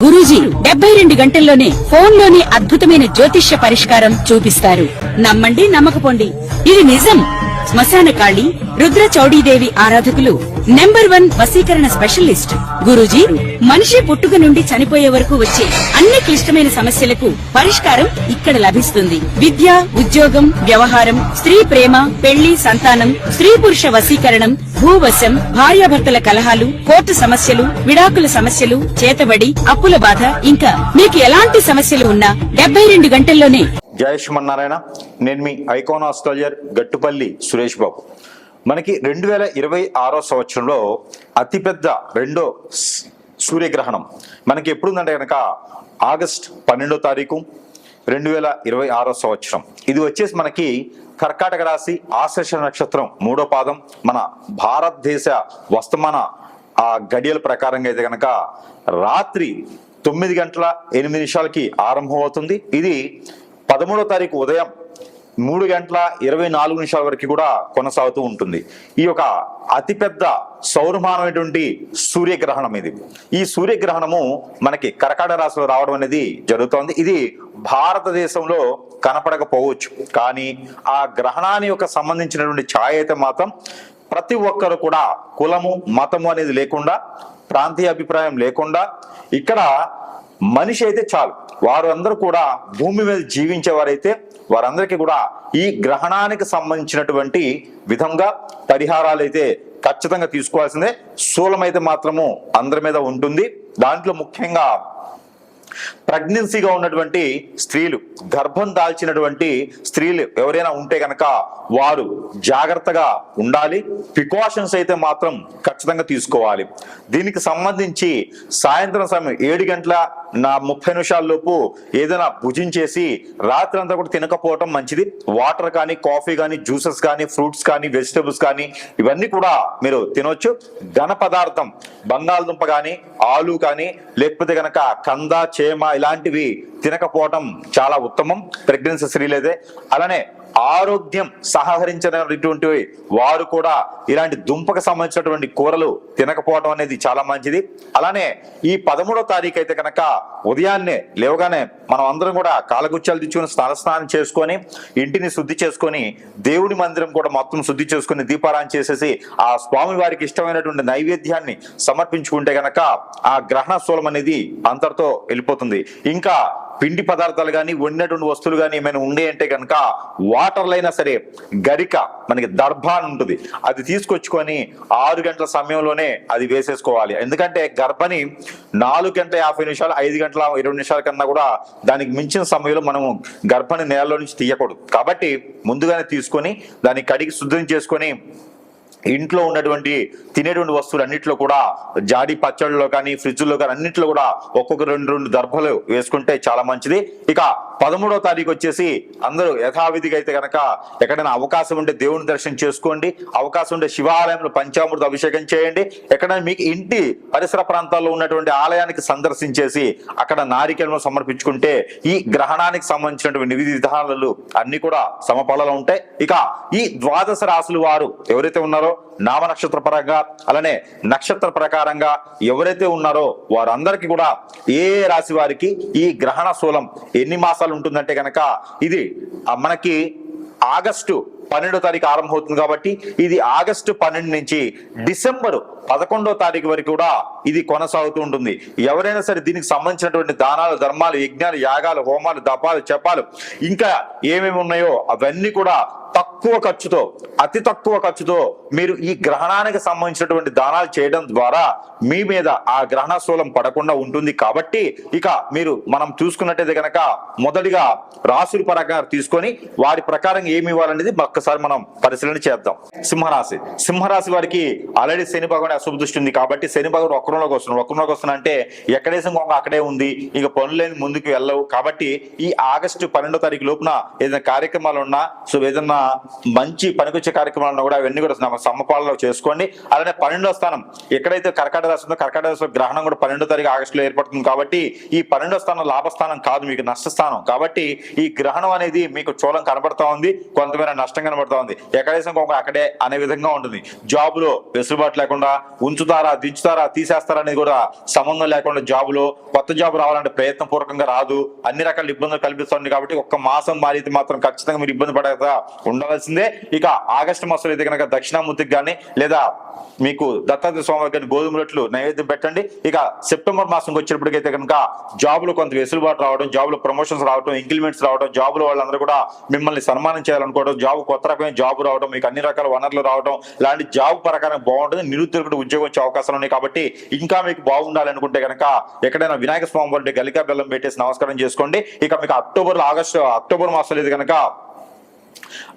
గురూజీ 72 గంటల్లోనే ఫోన్ లోని అద్భుతమైన జ్యోతిష్య పరిష్కారం చూపిస్తారు. నమ్మండి, నమ్మకపోండి, ఇది నిజం. శ్మశాన కాళి రుద్ర చౌడీదేవి ఆరాధకులు నంబర్ 1 వశీకరణ స్పెషలిస్ట్ గురూజీ. మనిషి పుట్టుక నుండి చనిపోయే వరకు వచ్చే అన్ని క్లిష్టమైన సమస్యలకు పరిష్కారం ఇక్కడ లభిస్తుంది. విద్య, ఉద్యోగం, వ్యవహారం, స్త్రీ ప్రేమ, పెళ్లి, సంతానం, స్త్రీ పురుష వశీకరణం, భూవశం, భార్యాభర్తల కలహాలు, కోర్టు సమస్యలు, విడాకుల సమస్యలు, చేతబడి, అప్పుల బాధ, ఇంకా మీకు ఎలాంటి సమస్యలు ఉన్నా 72 గంటల్లోనే. జయ శ్రీమన్నారాయణ. నేను మీ ఐకాన్ ఆస్ట్రాలజర్ గట్టుపల్లి సురేష్ బాబు. మనకి 2026 సంవత్సరంలో అతిపెద్ద రెండో సూర్యగ్రహణం మనకి ఎప్పుడుందంటే కనుక ఆగస్ట్ 12వ తారీఖు 2026 సంవత్సరం. ఇది వచ్చేసి మనకి కర్కాటక రాశి ఆశ్లేష నక్షత్రం 3వ పాదం. మన భారతదేశ వర్తమాన గడియల ప్రకారంగా అయితే కనుక రాత్రి 9:08 ఆరంభం అవుతుంది. ఇది 13వ తారీఖు ఉదయం 3:24 వరకు కూడా కొనసాగుతూ ఉంటుంది. ఈ యొక్క అతిపెద్ద సౌరమానమైనటువంటి సూర్యగ్రహణం ఇది. ఈ సూర్యగ్రహణము మనకి కర్కాటక రాశిలో రావడం అనేది జరుగుతోంది. ఇది భారతదేశంలో కనపడకపోవచ్చు, కానీ ఆ గ్రహణాన్ని యొక్క సంబంధించినటువంటి ఛాయ అయితే మాత్రం ప్రతి ఒక్కరు కూడా కులము మతము అనేది లేకుండా, ప్రాంతీయ అభిప్రాయం లేకుండా, ఇక్కడ మనిషి అయితే చాలు వారు అందరూ కూడా భూమి మీద జీవించేవారైతే వారందరికీ కూడా ఈ గ్రహణానికి సంబంధించినటువంటి విధంగా పరిహారాలు అయితే ఖచ్చితంగా తీసుకోవాల్సిందే. శూలం అయితే మాత్రము అందరి మీద ఉంటుంది. దాంట్లో ముఖ్యంగా ప్రెగ్నెన్సీగా ఉన్నటువంటి స్త్రీలు, గర్భం దాల్చినటువంటి స్త్రీలు ఎవరైనా ఉంటే కనుక వారు జాగ్రత్తగా ఉండాలి. ప్రికాషన్స్ అయితే మాత్రం ఖచ్చితంగా తీసుకోవాలి. దీనికి సంబంధించి సాయంత్రం సమయం 7:30 లోపు ఏదైనా భుజించేసి రాత్రి అంతా కూడా తినకపోవటం మంచిది. వాటర్ కానీ, కాఫీ కానీ, జ్యూసెస్ కానీ, ఫ్రూట్స్ కానీ, వెజిటబుల్స్ కానీ ఇవన్నీ కూడా మీరు తినొచ్చు. ఘన పదార్థం బంగాళదుంప కానీ, ఆలు కానీ, లేకపోతే కనుక కంద, చేమ ఇలాంటివి తినకపోవటం చాలా ఉత్తమం ప్రెగ్నెన్సీ స్త్రీలైతే. అలానే ఆరోగ్యం సహకరించినటువంటి వారు కూడా ఇలాంటి దుంపకు సంబంధించినటువంటి కూరలు తినకపోవడం అనేది చాలా మంచిది. అలానే ఈ 13వ తారీఖు అయితే కనుక ఉదయాన్నే లేవగానే మనం అందరం కూడా కాలగుచ్చాలు తెచ్చుకొని స్నానం చేసుకొని ఇంటిని శుద్ధి చేసుకొని దేవుడి మందిరం కూడా మొత్తం శుద్ధి చేసుకుని దీపారాయణ చేసేసి ఆ స్వామి వారికి ఇష్టమైనటువంటి నైవేద్యాన్ని సమర్పించుకుంటే గనక ఆ గ్రహణ శూలం అనేది అంతటితో వెళ్ళిపోతుంది. ఇంకా పిండి పదార్థాలు కానీ, వండినటువంటి వస్తువులు కానీ ఏమైనా ఉండే అంటే కనుక వాటర్లో అయినా సరే గరిక, మనకి దర్భ అని ఉంటుంది, అది తీసుకొచ్చుకొని 6 గంటల సమయంలోనే అది వేసేసుకోవాలి. ఎందుకంటే గర్భని 4:50, 5:20 కన్నా కూడా దానికి మించిన సమయంలో మనము గర్భని నేలలో నుంచి తీయకూడదు. కాబట్టి ముందుగానే తీసుకొని దాన్ని కడిగి శుద్ధం చేసుకొని ఇంట్లో ఉన్నటువంటి తినేటువంటి వస్తువులు అన్నింటిలో కూడా జాడి పచ్చళ్ళలో కానీ, ఫ్రిడ్జ్లో కానీ అన్నింటిలో కూడా ఒక్కొక్క 2 దర్భలు వేసుకుంటే చాలా మంచిది. ఇక 13వ తారీఖు వచ్చేసి అందరూ యథావిధిగా అయితే కనుక ఎక్కడైనా అవకాశం ఉంటే దేవుని దర్శనం చేసుకోండి. అవకాశం ఉంటే శివాలయంలో పంచామృత అభిషేకం చేయండి. ఎక్కడైనా మీకు ఇంటి పరిసర ప్రాంతాల్లో ఉన్నటువంటి ఆలయానికి సందర్శించేసి అక్కడ నారికేళం సమర్పించుకుంటే ఈ గ్రహణానికి సంబంధించినటువంటి విధి విధానాలు అన్ని కూడా సమపాలలో ఉంటాయి. ఇక ఈ ద్వాదశ రాశులు వారు ఎవరైతే ఉన్నారో నామ నక్షత్ర పరంగా, అలానే నక్షత్ర ప్రకారంగా ఎవరైతే ఉన్నారో వారందరికీ కూడా ఏ రాశి వారికి ఈ గ్రహణ శూలం ఎన్ని మాసాలు ఉంటుందంటే కనుక ఇది మనకి ఆగస్టు 12వ తారీఖు ఆరంభమవుతుంది. కాబట్టి ఇది ఆగస్టు 12 నుంచి డిసెంబర్ 11వ తారీఖు వరకు కూడా ఇది కొనసాగుతూ ఉంటుంది. ఎవరైనా సరే దీనికి సంబంధించినటువంటి దానాలు, ధర్మాలు, యజ్ఞాలు, యాగాలు, హోమాలు, దపాలు, జపాలు ఇంకా ఏమేమి ఉన్నాయో అవన్నీ కూడా తక్కువ ఖర్చుతో, అతి తక్కువ ఖర్చుతో మీరు ఈ గ్రహణానికి సంబంధించినటువంటి దానాలు చేయడం ద్వారా మీ మీద ఆ గ్రహణ శూలం పడకుండా ఉంటుంది. కాబట్టి ఇక మనం చూసుకున్నట్టయితే కనుక మొదటిగా రాశుల పరంగా తీసుకొని వారి ప్రకారం ఏమి ఇవ్వాలనేది ఒక్కసారి మనం పరిశీలన చేద్దాం. సింహరాశి వారికి ఆల్రెడీ శని భగవాన్ అశుభ దృష్టి ఉంది. కాబట్టి శని భగవాన్ వక్రంలోకి వస్తున్నా అంటే ఎక్కడేసం అక్కడే ఉంది, ఇక పనులేని ముందుకు వెళ్ళవు. కాబట్టి ఈ ఆగస్టు 12వ తారీఖు లోపున ఏదైనా కార్యక్రమాలు ఉన్నా, సో ఏదైనా మంచి పనికొచ్చే కార్యక్రమాలను కూడా అవన్నీ కూడా సమపాలలో చేసుకోండి. అలానే 12వ స్థానం ఎక్కడైతే కర్కాటక రాశి ఉందో, కర్కాటక రాశిలో గ్రహణం కూడా 12వ తారీఖు ఆగస్టులో ఏర్పడుతుంది. కాబట్టి ఈ 12వ స్థానం లాభస్థానం కాదు, మీకు నష్టస్థానం. కాబట్టి ఈ గ్రహణం అనేది మీకు చూడం కనబడతా ఉంది, కొంతమేర నష్టంగా కనబడతా ఉంది. ఎక్కడేసిన కొంక అక్కడే అనే విధంగా ఉంటుంది. జాబులో వెసులుబాటు లేకుండా ఉంచుతారా, దించుతారా, తీసేస్తారా అనేది కూడా సంబంధం లేకుండా జాబులో కొత్త జాబ్ రావాలంటే ప్రయత్న పూర్వకంగా రాదు. అన్ని రకాల ఇబ్బందులు కల్పిస్తుంది. కాబట్టి ఒక్క మాసం మారితే మాత్రం ఖచ్చితంగా మీరు ఇబ్బంది పడక ఉండవలసిందే. ఇక ఆగస్టు మాసంలో అయితే కనుక దక్షిణామూర్తికి కానీ లేదా మీకు దత్తాత్రేయ స్వామి గారిని గోధుమ రొట్టెలు నైవేద్యం పెట్టండి. ఇక సెప్టెంబర్ మాసంకి వచ్చేటప్పటికైతే కనుక జాబులో కొంత వెసులుబాటు రావడం, జాబులో ప్రమోషన్స్ రావడం, ఇంక్రిమెంట్స్ రావడం, జాబులో వాళ్ళందరూ కూడా మిమ్మల్ని సన్మానం చేయాలనుకోవడం, జాబు కొత్త రకమైన జాబు రావడం, మీకు అన్ని రకాల వనరులు రావడం, ఇలాంటి జాబ్ ప్రకారం బాగుంటుంది. నిరుద్యోగుడు ఉద్యోగం వచ్చే అవకాశాలు ఉన్నాయి. కాబట్టి ఇంకా మీకు బాగుండాలి అనుకుంటే కనుక ఎక్కడైనా వినాయక స్వామి వారి గలికా బెల్లం పెట్టేసి నమస్కారం చేసుకోండి. ఇక మీకు అక్టోబర్ మాసంలో ఇది కనుక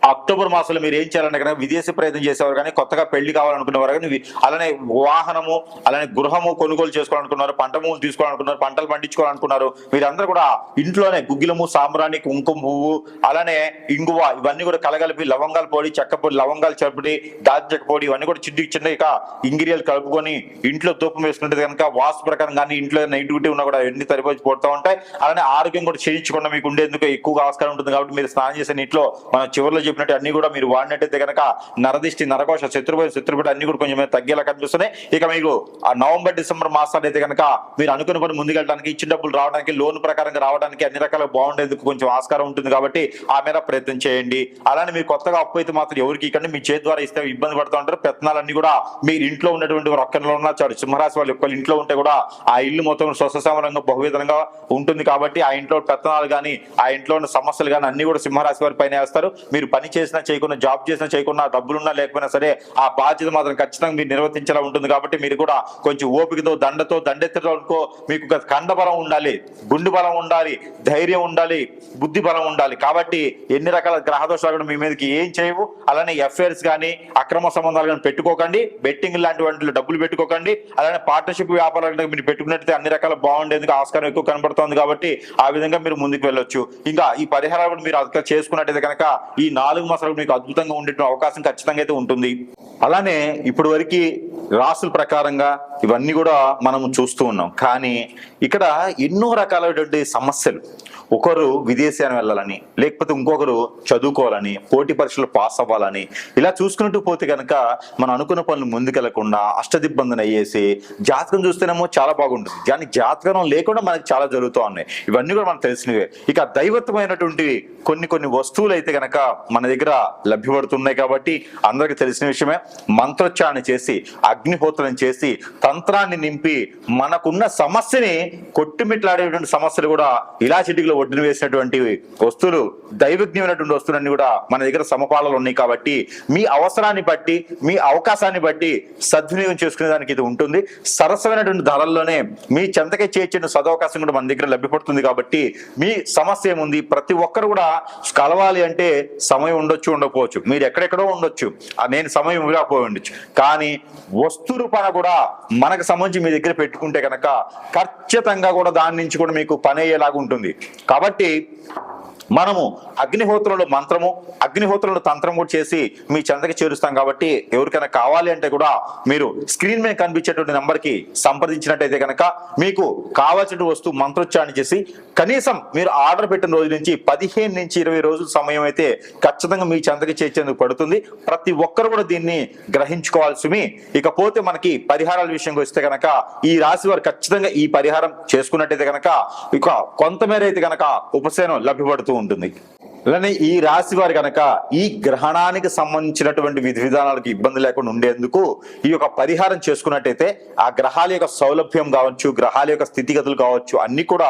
అక్టోబర్ మాసంలో మీరు ఏం చేయాలంటే కనుక విదేశీ ప్రయత్నం చేసేవారు కానీ, కొత్తగా పెళ్లి కావాలనుకునేవారు కానీ, అలానే వాహనము, అలానే గృహము కొనుగోలు చేసుకోవాలనుకున్నారు, పంట భూములు తీసుకోవాలనుకున్నారు, పంటలు పండించుకోవాలనుకున్నారు, మీరందరూ కూడా ఇంట్లోనే గుగ్గిలము, సాంబ్రాణి, కుంకుమ పువ్వు, అలానే ఇంగువ ఇవన్నీ కూడా కలగలిపి లవంగాల పొడి, చెక్క పొడి, లవంగాల చప్పటి, దాల్చిన పొడి ఇవన్నీ కూడా చిన్న ఇక ఇంగ్రీడియంట్లు కలుపుకొని ఇంట్లో ధూపం వేసుకుంటే కనుక వాస్తు ప్రకారం కానీ ఇంట్లో నెగిటివిటీ ఉన్నా కూడా ఎన్ని తరిపోయి పోతూ ఉంటాయి. అలానే ఆరోగ్యం కూడా క్షీణించకుండా మీకు ఉండేందుకు ఎక్కువగా ఆస్కారం ఉంటుంది. కాబట్టి మీరు స్నానం చేసే నీటిలో మనం చివరిలో చెప్పినట్టు అన్ని కూడా మీరు వాడినట్టయితే కనుక నరదిష్టి, నరకోశ, శత్రుపేట అన్ని కూడా కొంచెం తగ్గేలా కనిపిస్తున్నాయి. ఇక మీకు ఆ నవంబర్ డిసెంబర్ మాసాలు అయితే కనుక మీరు అనుకున్న పని ముందుకెళ్ళడానికి, ఇచ్చిన డబ్బులు రావడానికి, లోన్ ప్రకారంగా రావడానికి అన్ని రకాల బాగుండేందుకు కొంచెం ఆస్కారం ఉంటుంది. కాబట్టి ఆ మేర ప్రయత్నం చేయండి. అలానే మీరు కొత్తగా అప్పు అయితే మాత్రం ఎవరికి ఇక్కడి మీ చేతి ద్వారా ఇస్తే ఇబ్బంది పడుతూ ఉంటారు. పెత్తనాలన్నీ కూడా మీరు ఇంట్లో ఉన్నటువంటి ఒక్కరిలో ఉన్న చాడు సింహరాశి వాళ్ళు ఒక్కరు ఇంట్లో ఉంటే కూడా ఆ ఇల్లు మొత్తం స్వస్థామరంగా బహువిధంగా ఉంటుంది. కాబట్టి ఆ ఇంట్లో పెత్తనాలు కానీ, ఆ ఇంట్లో ఉన్న సమస్యలు కానీ అన్ని కూడా సింహరాశి వారి పైన వేస్తారు. మీరు పని చేసినా చేయకుండా, జాబ్ చేసినా చేయకుండా, డబ్బులున్నా లేకపోయినా సరే ఆ బాధ్యత మాత్రం ఖచ్చితంగా మీరు నిర్వర్తించేలా ఉంటుంది. కాబట్టి మీరు కూడా కొంచెం ఓపికతో, దండెత్తతో మీకు కండబలం ఉండాలి, గుండు బలం ఉండాలి, ధైర్యం ఉండాలి, బుద్ధి బలం ఉండాలి. కాబట్టి ఎన్ని రకాల గ్రహదోషాలు కూడా మీ మీదకి ఏం చేయవు. అలానే ఎఫ్ఐఆర్స్ కానీ, అక్రమ సంబంధాలు కానీ పెట్టుకోకండి. బెట్టింగ్ లాంటి వాటిలో డబ్బులు పెట్టుకోకండి. అలానే పార్ట్నర్షిప్ వ్యాపారాలు మీరు పెట్టుకున్నట్లయితే అన్ని రకాల బాగుండేందుకు ఆస్కారం ఎక్కువ కనబడుతుంది. కాబట్టి ఆ విధంగా మీరు ముందుకు వెళ్ళొచ్చు. ఇంకా ఈ పరిహారాలు మీరు అధిక చేసుకున్నట్టయితే కనుక ఈ 4 మాసాలు మీకు అద్భుతంగా ఉండే అవకాశం ఖచ్చితంగా అయితే ఉంటుంది. అలానే ఇప్పటి వరకు రాసుల ప్రకారంగా ఇవన్నీ కూడా మనం చూస్తూ ఉన్నాం. కానీ ఇక్కడ ఎన్నో రకాలైనటువంటి సమస్యలు, ఒకరు విదేశాన్ని వెళ్ళాలని, లేకపోతే ఇంకొకరు చదువుకోవాలని, పోటీ పరీక్షలు పాస్ అవ్వాలని, ఇలా చూసుకుంటూ పోతే కనుక మనం అనుకున్న పనులు ముందుకెళ్లకుండా అష్టదిబ్బందన అయ్యేసి, జాతకం చూస్తేనేమో చాలా బాగుంటుంది, కానీ జాతకం లేకుండా మనకి చాలా జరుగుతూ ఉన్నాయి. ఇవన్నీ కూడా మనకు తెలిసినవే. ఇక దైవత్వమైనటువంటి కొన్ని వస్తువులు అయితే కనుక మన దగ్గర లభ్యపడుతున్నాయి. కాబట్టి అందరికి తెలిసిన విషయమే. మంత్రోచ్చారణ చేసి, అగ్నిహోత్రం చేసి, తంత్రాన్ని నింపి మనకున్న సమస్యని కొట్టుమిట్లాడేటువంటి సమస్యలు కూడా ఇలా చిటికలో ఒడ్డున వేసినటువంటి వస్తువులు, దైవజ్ఞమైనటువంటి వస్తువులన్నీ కూడా మన దగ్గర సమపాలలో ఉన్నాయి. కాబట్టి మీ అవసరాన్ని బట్టి, మీ అవకాశాన్ని బట్టి సద్వినియోగం చేసుకునే దానికి ఇది ఉంటుంది. సరసమైనటువంటి ధరల్లోనే మీ చెంతకే చేర్చిన సదవకాశం కూడా మన దగ్గర లభ్యపడుతుంది. కాబట్టి మీ సమస్య ఏముంది, ప్రతి ఒక్కరు కూడా కలవాలి అంటే సమయం ఉండొచ్చు, ఉండకపోవచ్చు, మీరు ఎక్కడెక్కడో ఉండొచ్చు, నేను సమయం ఇవ్వకపోయి ఉండొచ్చు, కానీ వస్తు రూపాన కూడా మనకు సంబంధించి మీ దగ్గర పెట్టుకుంటే కనుక ఖచ్చితంగా కూడా దాని నుంచి కూడా మీకు పని అయ్యేలాగా ఉంటుంది. కాబట్టి మనము అగ్నిహోత్రంలో మంత్రము, అగ్నిహోత్రంలో తంత్రం కూడా చేసి మీ చెంతకి చేరుస్తాం. కాబట్టి ఎవరికైనా కావాలి అంటే కూడా మీరు స్క్రీన్ మీద కనిపించేటువంటి నంబర్కి సంప్రదించినట్టయితే కనుక మీకు కావాల్సిన వస్తువు మంత్రోచ్చారణ చేసి కనీసం మీరు ఆర్డర్ పెట్టిన రోజు నుంచి 15 నుంచి 20 రోజుల సమయం అయితే ఖచ్చితంగా మీ చెంతకి చేర్చేందుకు పడుతుంది. ప్రతి ఒక్కరు కూడా దీన్ని గ్రహించుకోవాల్సి. ఇకపోతే మనకి పరిహారాల విషయంకి వస్తే కనుక ఈ రాశి వారు ఖచ్చితంగా ఈ పరిహారం చేసుకున్నట్టయితే కనుక ఇక కొంతమేర అయితే కనుక ఉపశమనం లభ్యపడుతూ ఉంటుంది. అలానే ఈ రాశి వారి కనుక ఈ గ్రహణానికి సంబంధించినటువంటి విధి విధానాలకు ఇబ్బంది లేకుండా ఉండేందుకు ఈ యొక్క పరిహారం చేసుకున్నట్టయితే ఆ గ్రహాల యొక్క సౌలభ్యం కావచ్చు, గ్రహాల యొక్క స్థితిగతులు కావచ్చు, అన్ని కూడా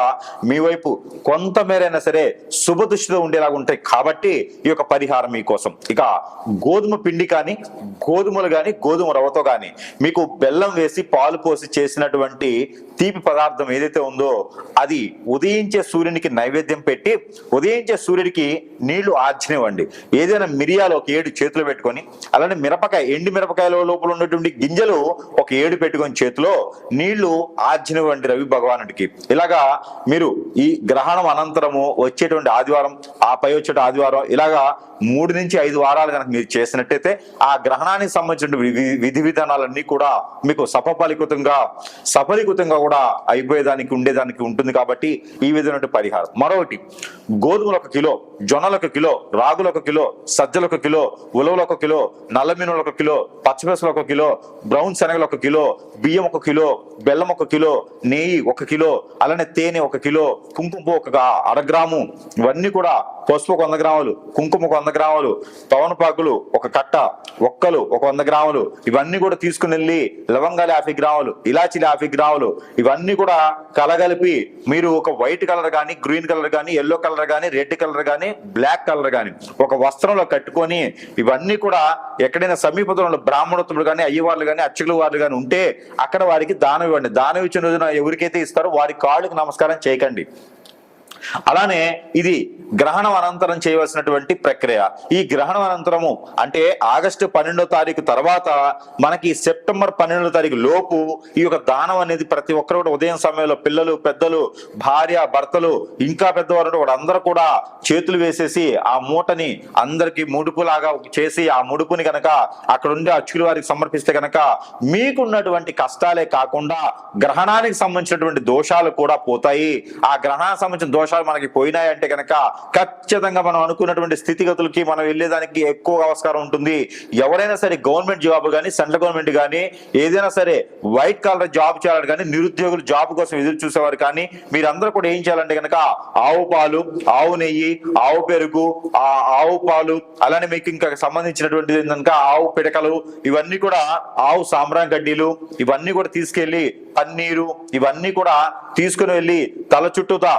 మీ వైపు కొంతమేరైనా సరే శుభదృష్టితో ఉండేలాగా ఉంటాయి. కాబట్టి ఈ యొక్క పరిహారం మీకోసం. ఇక గోధుమ పిండి కానీ, గోధుమలు కానీ, గోధుమ రవ్వతో కానీ మీకు బెల్లం వేసి పాలు పోసి చేసినటువంటి తీపి పదార్థం ఏదైతే ఉందో అది ఉదయించే సూర్యునికి నైవేద్యం పెట్టి, ఉదయించే సూర్యుడికి నీళ్లు ఆర్చనివ్వండి. ఏదైనా మిరియాలు ఒక 7 చేతులు పెట్టుకొని, అలానే మిరపకాయ, ఎండి మిరపకాయల లోపల ఉన్నటువంటి గింజలు ఒక 7 పెట్టుకొని చేతిలో నీళ్లు ఆర్చనివ్వండి రవి భగవానుడికి. ఇలాగా మీరు ఈ గ్రహణం అనంతరము వచ్చేటువంటి ఆదివారం, ఆ పై వచ్చే ఆదివారం ఇలాగా 3 నుంచి 5 వారాలు కనుక మీరు చేసినట్టయితే ఆ గ్రహణానికి సంబంధించిన విధి విధానాలన్నీ కూడా మీకు సఫలీకృతంగా కూడా అయిపోయేదానికి ఉండేదానికి ఉంటుంది. కాబట్టి ఈ విధమైన పరిహారం. మరొకటి, గోధుమలు 1 కిలో, జొన్నలు 1 కిలో, రాగులు 1 కిలో, సజ్జలు 1 కిలో, ఉలవలు 1 కిలో, నల్ల మినుములు 1 కిలో, పచ్చిపెసలు 1 కిలో, బ్రౌన్ శనగలు 1 కిలో, బియ్యం 1 కిలో, బెల్లం 1 కిలో, నెయ్యి 1 కిలో, అలానే తేనె 1 కిలో, కుంకుమ 1 గ్రాము, ఇవన్నీ కూడా పసుపు 100 గ్రాములు, కుంకుమ 100 గ్రాములు, తవనపాకులు 1 కట్ట, ఒక్కలు 100 గ్రాములు, ఇవన్నీ కూడా తీసుకుని వెళ్ళి లవంగాలు 50 గ్రాములు, ఇలాచీలు 50 గ్రాములు, ఇవన్నీ కూడా కలగలిపి మీరు ఒక వైట్ కలర్ కానీ, గ్రీన్ కలర్ కానీ, ఎల్లో కలర్ కానీ, రెడ్ కలర్ కానీ, బ్లాక్ కలర్ కానీ ఒక వస్త్రంలో కట్టుకొని ఇవన్నీ కూడా ఎక్కడైనా సమీపంలో బ్రాహ్మణోత్తములు కానీ, అయ్యవార్లు కానీ, అర్చకులు వారు కానీ ఉంటే అక్కడ వారికి దానం ఇవ్వండి. దానం ఇచ్చిన రోజున ఎవరికైతే ఇస్తారో వారి కాళ్ళకి నమస్కారం చేయకండి. అలానే ఇది గ్రహణం అనంతరం చేయవలసినటువంటి ప్రక్రియ. ఈ గ్రహణం అనంతరము అంటే ఆగస్టు 12వ తారీఖు తర్వాత మనకి సెప్టెంబర్ 12వ తారీఖు లోపు ఈ యొక్క దానం అనేది ప్రతి ఒక్కరు కూడా ఉదయం సమయంలో పిల్లలు, పెద్దలు, భార్య, భర్తలు, ఇంకా పెద్దవారు వాళ్ళందరూ కూడా చేతులు వేసేసి ఆ మూటని అందరికి ముడుపులాగా చేసి ఆ ముడుపుని కనుక అక్కడ ఉండే అర్చకుల వారికి సమర్పిస్తే కనుక మీకున్నటువంటి కష్టాలే కాకుండా గ్రహణానికి సంబంధించినటువంటి దోషాలు కూడా పోతాయి. ఆ గ్రహణానికి సంబంధించిన దోషాలు మనకి పోయినాయంటే కనుక ఖచ్చితంగా మనం అనుకున్నటువంటి స్థితిగతులకి మనం వెళ్ళేదానికి ఎక్కువ ఆస్కారం ఉంటుంది. ఎవరైనా సరే గవర్నమెంట్ జాబ్ కానీ, సెంట్రల్ గవర్నమెంట్ కానీ, ఏదైనా సరే వైట్ కాలర్ జాబ్ చేయాలని కానీ, నిరుద్యోగులు జాబ్ కోసం ఎదురు చూసేవారు కానీ మీరందరూ కూడా ఏం చేయాలంటే కనుక ఆవు పాలు, ఆవు నెయ్యి, ఆవు పెరుగు, ఆవు పాలు, అలానే మీకు ఇంకా సంబంధించినటువంటి కనుక ఆవు పిడకలు, ఇవన్నీ కూడా ఆవు సాంబ్రాన్ గడ్డీలు, ఇవన్నీ కూడా తీసుకెళ్లి పన్నీరు, ఇవన్నీ కూడా తీసుకుని వెళ్ళి తల చుట్టూతా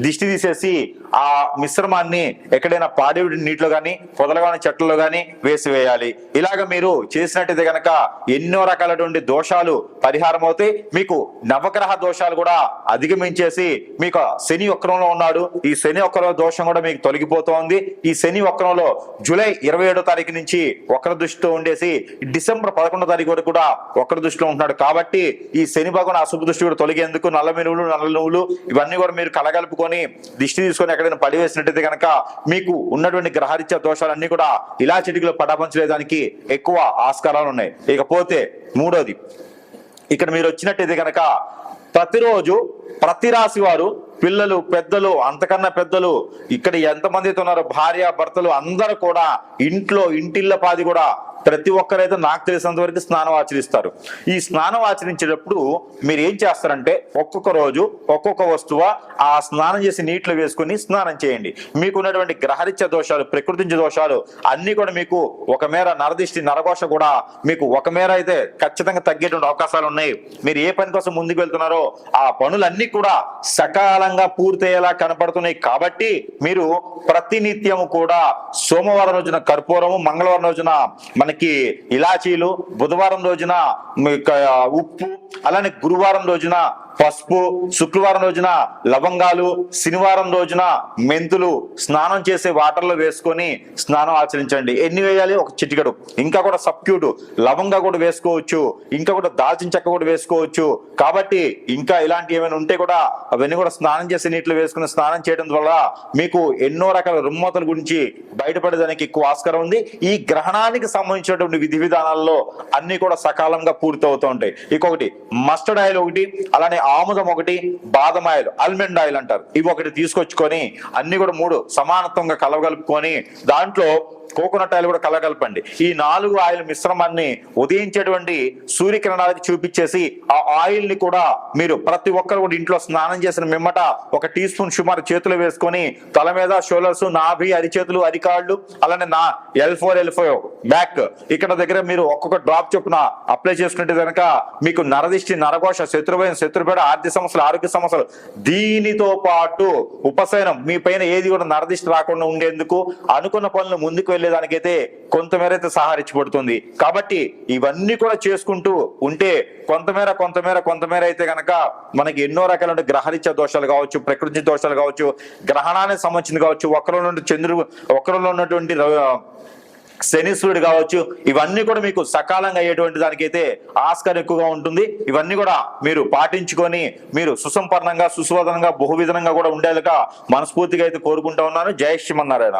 దిష్టి తీసేసి ఆ మిశ్రమాన్ని ఎక్కడైనా పాడి నీటిలో కానీ, పొదలగాని చెట్లలో కానీ వేసివేయాలి. ఇలాగ మీరు చేసినట్టయితే కనుక ఎన్నో రకాలటువంటి దోషాలు పరిహారం అవుతాయి. మీకు నవగ్రహ దోషాలు కూడా అధిగమించేసి మీకు శని వక్రంలో ఉన్నాడు, ఈ శని వక్ర దోషం కూడా మీకు తొలగిపోతోంది. ఈ శని వక్రంలో జూలై 27వ తారీఖు నుంచి వక్ర దృష్టితో ఉండేసి డిసెంబర్ 11వ తారీఖు వరకు కూడా వక్ర దృష్టిలో ఉంటున్నాడు. కాబట్టి ఈ శని భగవాన్ అశుభ దృష్టి కూడా తొలగేందుకు నల్ల మినువులు, నల్ల నువ్వులు ఇవన్నీ కూడా మీరు కలగలుపుకొని దిష్టి తీసుకొని ఎక్కడైనా పడివేసినట్టయితే కనుక మీకు ఉన్నటువంటి గ్రహరీత్యా దోషాలన్నీ కూడా ఇలా చిటికలో పటాపంచలేదానికి ఎక్కువ ఆస్కారాలు ఉన్నాయి. ఇకపోతే మూడోది, ఇక్కడ మీరు వచ్చినట్టయితే కనుక ప్రతిరోజు ప్రతి రాశి వారు, పిల్లలు, పెద్దలు, అంతకన్నా పెద్దలు, ఇక్కడ ఎంతమంది అయితే ఉన్నారో భార్య, భర్తలు అందరూ కూడా ఇంటిళ్ళ పాది కూడా ప్రతి ఒక్కరైతే నాకు తెలిసినంత వరకు స్నానం ఆచరిస్తారు. ఈ స్నానం ఆచరించేటప్పుడు మీరు ఏం చేస్తారంటే ఒక్కొక్క రోజు ఒక్కొక్క వస్తువు ఆ స్నానం చేసి నీటిలో వేసుకుని స్నానం చేయండి. మీకు ఉన్నటువంటి గ్రహరీత్య దోషాలు, ప్రకృతి దోషాలు అన్ని కూడా మీకు ఒక మేర నరదిష్టి, నరఘోష కూడా మీకు ఒక మేర అయితే ఖచ్చితంగా తగ్గేటువంటి అవకాశాలు ఉన్నాయి. మీరు ఏ పని కోసం ముందుకు వెళ్తున్నారో ఆ పనులన్నీ కూడా సకాలంగా పూర్తయ్యేలా కనపడుతున్నాయి. కాబట్టి మీరు ప్రతినిత్యము కూడా సోమవారం రోజున కర్పూరము, మంగళవారం రోజున మనకి ఇలాచీలు, బుధవారం రోజున ఉప్పు, అలానే గురువారం రోజున పసుపు, శుక్రవారం రోజున లవంగాలు, శనివారం రోజున మెంతులు స్నానం చేసే వాటర్లో వేసుకొని స్నానం ఆచరించండి. ఎన్ని వేయాలి? ఒక చిటికెడు. ఇంకా కూడా సబ్క్యూట్ లవంగా కూడా వేసుకోవచ్చు, ఇంకా కూడా దాల్చిన చెక్క కూడా వేసుకోవచ్చు. కాబట్టి ఇంకా ఇలాంటి ఏమైనా ఉంటే కూడా అవన్నీ కూడా స్నానం చేసే నీటిలో వేసుకుని స్నానం చేయడం వల్ల మీకు ఎన్నో రకాల రుమ్మతల గురించి బయటపడేదానికి ఎక్కువ ఆస్కారం ఉంది. ఈ గ్రహణానికి సంబంధించినటువంటి విధి విధానాల్లో అన్ని కూడా సకాలంగా పూర్తి అవుతూ ఉంటాయి. ఇంకొకటి మస్టర్డ్ ఆయిల్ ఒకటి, అలానే ఆముదం ఒకటి, బాదం ఆయిల్, ఆల్మండ్ ఆయిల్ అంటారు, ఇవి ఒకటి తీసుకొచ్చుకొని అన్ని కూడా 3 సమానత్వంగా కలగలుపుకొని దాంట్లో కోకోనట్ ఆయిల్ కూడా కలగలపండి. ఈ 4 ఆయిల్ మిశ్రమాన్ని ఉదయించేటువంటి సూర్యకిరణాలకు చూపించేసి ఆ ఆయిల్ ని కూడా మీరు ప్రతి ఒక్కరు కూడా ఇంట్లో స్నానం చేసిన మిమ్మట 1 టీ స్పూన్ సుమారు చేతులు వేసుకొని తల మీద, షోల్డర్స్, నాభి, అరిచేతులు, అరికాళ్ళు, అలానే నా L4, L5 బ్యాక్ ఇక్కడ దగ్గర మీరు ఒక్కొక్క డ్రాప్ చొప్పున అప్లై చేసుకుంటే కనుక మీకు నరదిష్టి, నరఘోష, శత్రుభయం, శత్రుపేడ, ఆర్థిక సమస్యలు, ఆరోగ్య సమస్యలు, దీనితో పాటు ఉపశమనం, మీ పైన ఏది కూడా నరదిష్టి రాకుండా ఉండేందుకు అనుకున్న పనులు ముందుకు వెళ్ళేదానికైతే కొంతమేర అయితే సహకరించబడుతుంది. కాబట్టి ఇవన్నీ కూడా చేసుకుంటూ ఉంటే కొంతమేర అయితే కనుక మనకి ఎన్నో రకాల గ్రహరీత్యా దోషాలు కావచ్చు, ప్రకృతి దోషాలు కావచ్చు, గ్రహణానికి సంబంధించింది కావచ్చు, వక్రంలో ఉన్నటువంటి శనీశ్వరుడు కావచ్చు, ఇవన్నీ కూడా మీకు సకాలంగా అయ్యేటువంటి దానికైతే ఆస్కారం ఎక్కువగా ఉంటుంది. ఇవన్నీ కూడా మీరు పాటించుకొని మీరు సుసంపన్నంగా, సుశోధనంగా, బహువిధంగా కూడా ఉండేలాగా మనస్ఫూర్తిగా అయితే కోరుకుంటా ఉన్నాను. జై శ్రీమన్నారాయణ.